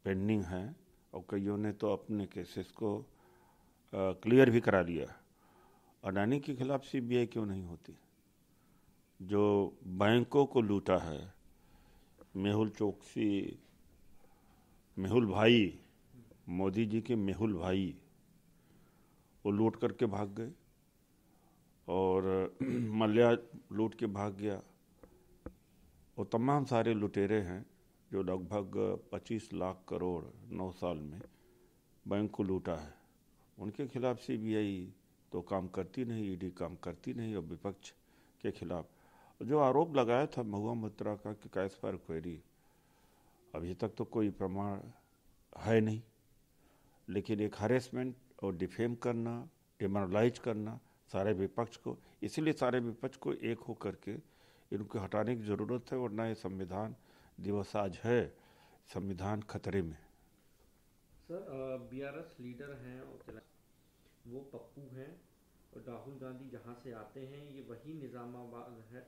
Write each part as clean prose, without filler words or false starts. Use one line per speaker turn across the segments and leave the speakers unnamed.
Pending हैं और कईयों ने तो अपने केसेस को क्लियर भी करा लिया। अडानी के खिलाफ सीबीआई क्यों नहीं होती? जो बैंकों को लूटा है, मेहुल चोकसी, मेहुल भाई, मोदी जी के मेहुल भाई, वो लूट करके भाग गए। और मल्ल्या लूट के भाग गया। वो तमाम सारे लुटेरे हैं जो लगभग 25 लाख करोड़ 9 साल में बैंक को लूटा है। उनके खिलाफ सीबीआई तो काम करती नहीं, ईडी काम करती नहीं। और विपक्ष के खिलाफ जो आरोप लगाया था महुआ मोइत्रा का कि कैश फॉर क्वेरी, अभी तक तो कोई प्रमाण है नहीं। लेकिन एक हरेसमेंट और डिफेम करना, डिमोरलाइज करना सारे विपक्ष को, इसीलिए सारे विपक्ष को एक हो करके इनको हटाने की ज़रूरत है, वरना ये संविधान दिवस आज है, संविधान खतरे में।
सर बीआरएस लीडर हैं वो पप्पू हैं, और राहुल गांधी जहां से आते हैं ये वही निज़ामाबाद है।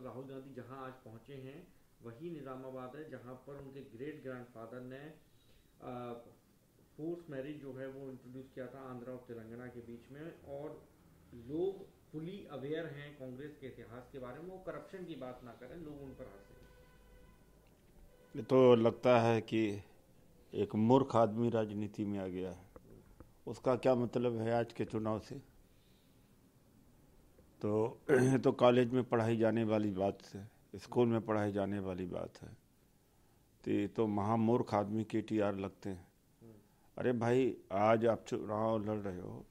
राहुल गांधी जहां आज पहुंचे हैं वही निज़ामाबाद है जहां पर उनके ग्रेट ग्रैंडफादर ने फोर्स मैरिज जो है वो इंट्रोड्यूस किया था आंध्रा और तेलंगाना के बीच में। और लोग फुली अवेयर हैं कांग्रेस के इतिहास के बारे में, वो करप्शन की बात ना करें, लोग उन पर हंसे।
ये तो लगता है कि एक मूर्ख आदमी राजनीति में आ गया है। उसका क्या मतलब है आज के चुनाव से? तो कॉलेज में पढ़ाई जाने वाली बात है, स्कूल में पढ़ाई जाने वाली बात है। तो महामूर्ख आदमी KTR लगते हैं। अरे भाई, आज आप चुनाव लड़ रहे हो,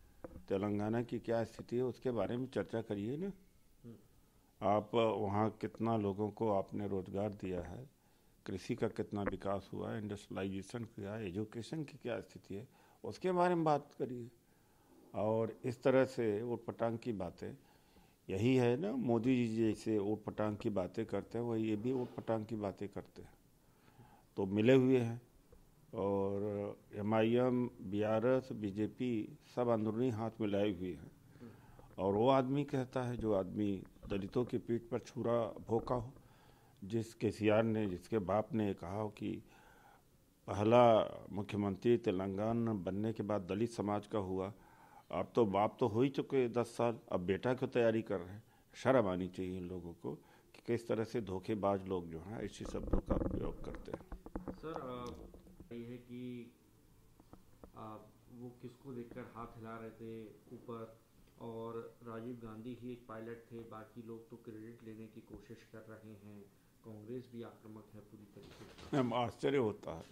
तेलंगाना की क्या स्थिति है उसके बारे में चर्चा करिए ना। आप वहाँ कितना लोगों को आपने रोजगार दिया है, कृषि का कितना विकास हुआ है, इंडस्ट्रियलाइजेशन किया है, एजुकेशन की क्या स्थिति है, उसके बारे में बात करिए। और इस तरह से ऊटपटांग की बातें, यही है ना, मोदी जी जैसे ऊटपटांग की बातें करते हैं वही ये भी ऊटपटांग की बातें करते हैं। तो मिले हुए हैं। और MIM, BRS, BJP सब अंदरूनी हाथ मिलाए हुए हैं। और वो आदमी कहता है, जो आदमी दलितों की पीठ पर छुरा भोंका हो, जिस KCR ने, जिसके बाप ने कहा हो कि पहला मुख्यमंत्री तेलंगाना बनने के बाद दलित समाज का हुआ। अब तो बाप तो हो ही चुके 10 साल, अब बेटा की तैयारी कर रहे हैं। शर्म आनी चाहिए इन लोगों को कि किस तरह से धोखेबाज लोग जो हैं ऐसी शब्दों का प्रयोग करते हैं।
सर ये है कि वो किसको देखकर हाथ हिला रहे थे ऊपर, और राजीव गांधी ही एक पायलट थे, बाकी लोग तो क्रेडिट लेने की कोशिश कर रहे हैं। कांग्रेस भी आक्रामक है पूरी तरीके से।
हम आश्चर्य होता है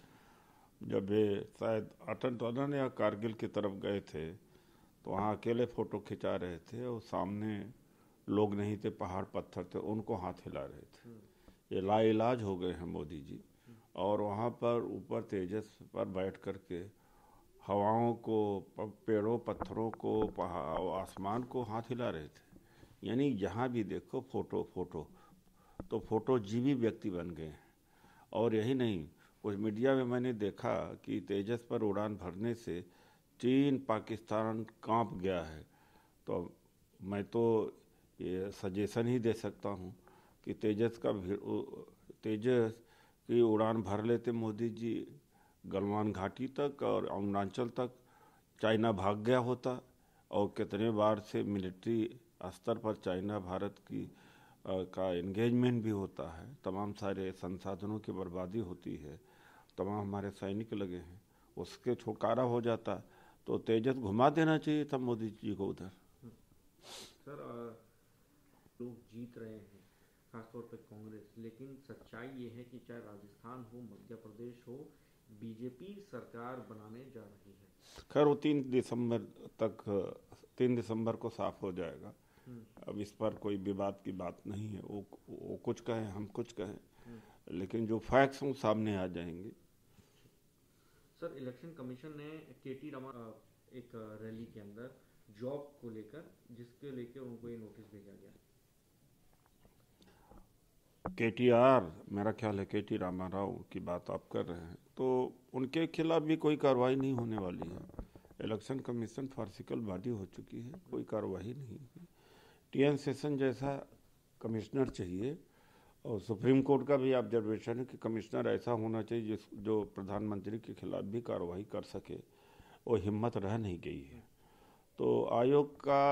जब ये शायद अटल टनल या कारगिल की तरफ गए थे तो वहाँ अकेले फ़ोटो खिंचा रहे थे और सामने लोग नहीं थे, पहाड़ पत्थर थे, उनको हाथ हिला रहे थे। ये लाइलाज हो गए हैं मोदी जी। और वहाँ पर ऊपर तेजस पर बैठ कर के हवाओं को, पेड़ों पत्थरों को, पहाड़ आसमान को हाथ हिला रहे थे। यानी जहाँ भी देखो फोटो फोटो, तो फोटो जीवी व्यक्ति बन गए हैं। और यही नहीं, कुछ मीडिया में मैंने देखा कि तेजस पर उड़ान भरने से चीन पाकिस्तान कांप गया है। तो मैं तो ये सजेशन ही दे सकता हूँ कि तेजस की उड़ान भर लेते मोदी जी गलवान घाटी तक और अरुणाचल तक, चाइना भाग गया होता। और कितने बार से मिलिट्री स्तर पर चाइना भारत की का एंगेजमेंट भी होता है, तमाम सारे संसाधनों की बर्बादी होती है, तमाम हमारे सैनिक लगे हैं, उसके छुटकारा हो जाता। तो तेजस घुमा देना चाहिए था मोदी जी को उधर।
सर लोग जीत रहे हैं खासतौर पर कांग्रेस, लेकिन सच्चाई ये है कि चाहे राजस्थान हो, मध्य प्रदेश हो, बीजेपी सरकार बनाने जा रही है।
खैर वो 3 दिसंबर को साफ हो जाएगा। अब इस पर कोई विवाद की बात नहीं है। वो कुछ कहें, हम कुछ कहें, लेकिन जो फैक्ट्स हैं सामने आ जाएंगे।
सर इलेक्शन कमीशन ने KT रामा एक रैली के अंदर जॉब को लेकर, जिसके लेकर उनको ये नोटिस भेजा गया।
KTR, मेरा ख्याल है KT रामाराव की बात आप कर रहे हैं, तो उनके खिलाफ भी कोई कार्रवाई नहीं होने वाली है। इलेक्शन कमीशन फार्सिकल बॉडी हो चुकी है, कोई कार्रवाई नहीं है। TN सेशन जैसा कमिश्नर चाहिए और सुप्रीम कोर्ट का भी ऑब्जर्वेशन है कि कमिश्नर ऐसा होना चाहिए जो प्रधानमंत्री के खिलाफ भी कार्रवाई कर सके, वो हिम्मत रह नहीं गई है। तो आयोग का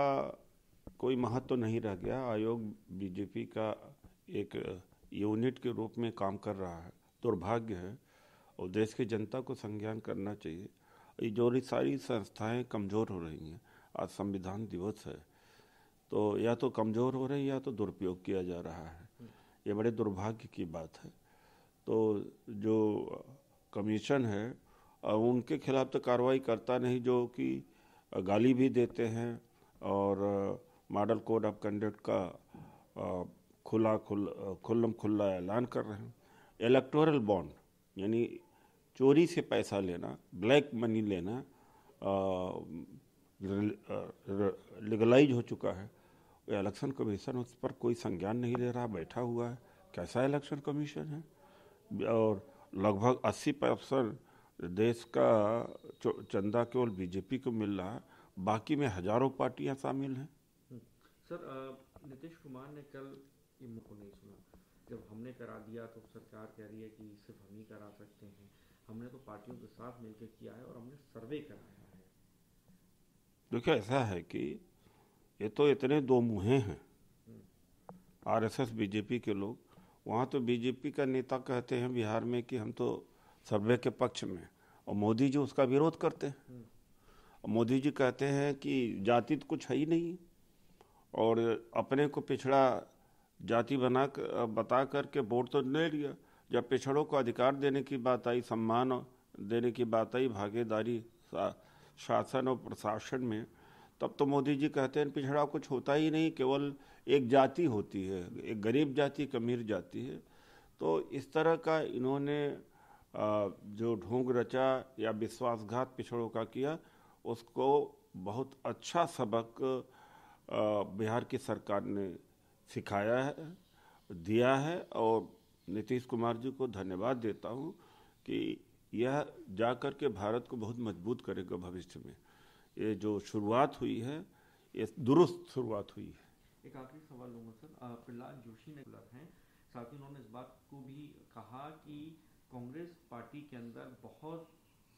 कोई महत्व तो नहीं रह गया। आयोग बीजेपी का एक यूनिट के रूप में काम कर रहा है, दुर्भाग्य है, और देश की जनता को संज्ञान करना चाहिए। ये जो सारी संस्थाएं कमज़ोर हो रही हैं, आज संविधान दिवस है, तो या तो कमज़ोर हो रही है या तो दुरुपयोग किया जा रहा है। ये बड़े दुर्भाग्य की बात है। तो जो कमीशन है उनके खिलाफ तो कार्रवाई करता नहीं, जो कि गाली भी देते हैं और मॉडल कोड ऑफ कंडक्ट का खुल्लम खुल्ला ऐलान कर रहे हैं। इलेक्टोरल बॉन्ड यानी चोरी से पैसा लेना, ब्लैक मनी लेना लीगलाइज हो चुका है। इलेक्शन कमीशन उस पर कोई संज्ञान नहीं ले रहा, बैठा हुआ है। कैसा इलेक्शन कमीशन है? और लगभग 80% देश का चंदा केवल बीजेपी को मिल रहा है, बाकी में हजारों पार्टियां शामिल हैं।
सर, नीतीश कुमार ने कल को नहीं सुना, जब हमने करा दिया तो सरकार कह रही है कि सिर्फ हम ही करा सकते हैं। हमने तो पार्टियों के साथ मिलकर किया है और हमने सर्वे कराया है।
देखिए, ऐसा है कि ये तो इतने दो मुँहे हैं आरएसएस बीजेपी के लोग। वहाँ तो बीजेपी का नेता कहते हैं बिहार में कि हम तो सर्वे के पक्ष में, और मोदी जी उसका विरोध करते हैं। और मोदी जी कहते हैं कि जाति तो कुछ है ही नहीं, और अपने को पिछड़ा जाति बता करके वोट तो ले लिया। जब पिछड़ों को अधिकार देने की बात आई, सम्मान देने की बात आई, भागीदारी शासन और प्रशासन में, तब तो मोदी जी कहते हैं पिछड़ा कुछ होता ही नहीं, केवल एक जाति होती है, एक गरीब जाति, एक अमीर जाति है। तो इस तरह का इन्होंने जो ढोंग रचा या विश्वासघात पिछड़ों का किया, उसको बहुत अच्छा सबक बिहार की सरकार ने सिखाया है, दिया है। और नीतीश कुमार जी को धन्यवाद देता हूँ कि यह जाकर के भारत को बहुत मजबूत करेगा भविष्य में। ये जो शुरुआत हुई है, ये दुरुस्त शुरुआत हुई है।
एक आखिरी सवाल लूँगा सर, प्रहलाद जोशी ने हैं, साथ ही उन्होंने इस बात को भी कहा कि कांग्रेस पार्टी के अंदर बहुत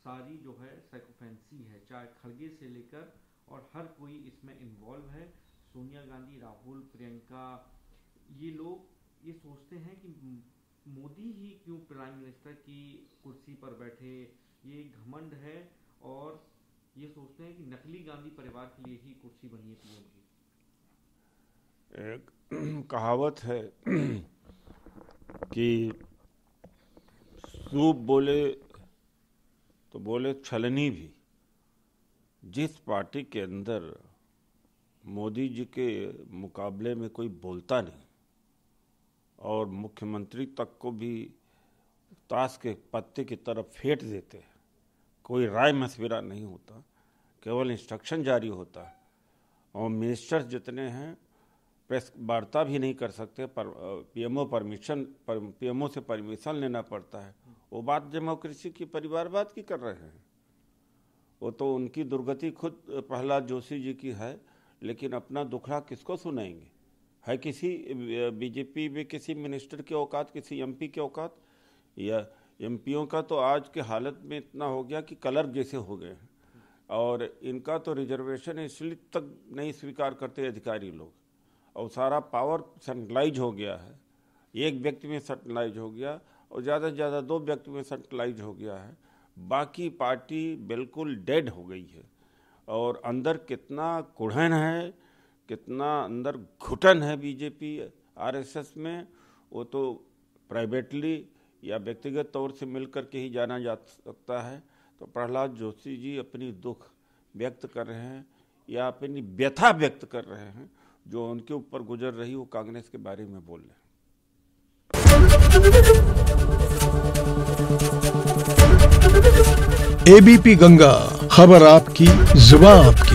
सारी जो है साइकोफेंसी है, चाहे खड़गे से लेकर, और हर कोई इसमें इन्वॉल्व है। सोनिया गांधी, राहुल, प्रियंका, ये लोग ये सोचते हैं कि मोदी ही क्यों प्राइम मिनिस्टर की कुर्सी पर बैठे, ये घमंड है, और ये सोचते हैं कि नकली गांधी परिवार के लिए ही कुर्सी बनी है पीएम की।
एक कहावत है कि सूप बोले तो बोले छलनी भी। जिस पार्टी के अंदर मोदी जी के मुकाबले में कोई बोलता नहीं और मुख्यमंत्री तक को भी ताश के पत्ते की तरफ फेंट देते हैं, कोई राय मशविरा नहीं होता, केवल इंस्ट्रक्शन जारी होता है, और मिनिस्टर्स जितने हैं प्रेस वार्ता भी नहीं कर सकते, पर पीएमओ से परमिशन लेना पड़ता है। वो बात डेमोक्रेसी की, परिवारवाद की कर रहे हैं। वो तो उनकी दुर्गति खुद प्रहलाद जोशी जी की है, लेकिन अपना दुखड़ा किसको सुनाएंगे? है किसी बीजेपी में किसी मिनिस्टर की औकात, किसी एमपी की औकात? या एमपीओं का तो आज के हालत में इतना हो गया कि कलर जैसे हो गए हैं, और इनका तो रिजर्वेशन इसलिए तक नहीं स्वीकार करते अधिकारी लोग, और सारा पावर सेंट्रलाइज हो गया है, एक व्यक्ति में सेंट्रलाइज हो गया, और ज़्यादा से ज़्यादा 2 व्यक्ति में सेंट्रलाइज हो गया है। बाकी पार्टी बिल्कुल डेड हो गई है। और अंदर कितना कुढ़न है, कितना अंदर घुटन है बीजेपी आरएसएस में, वो तो प्राइवेटली या व्यक्तिगत तौर से मिलकर के ही जाना जा सकता है। तो प्रहलाद जोशी जी अपनी दुख व्यक्त कर रहे हैं या अपनी व्यथा व्यक्त कर रहे हैं, जो उनके ऊपर गुजर रही, वो कांग्रेस के बारे में बोल रहे हैं।
एबीपी गंगा, खबर आपकी, जुबान आपकी।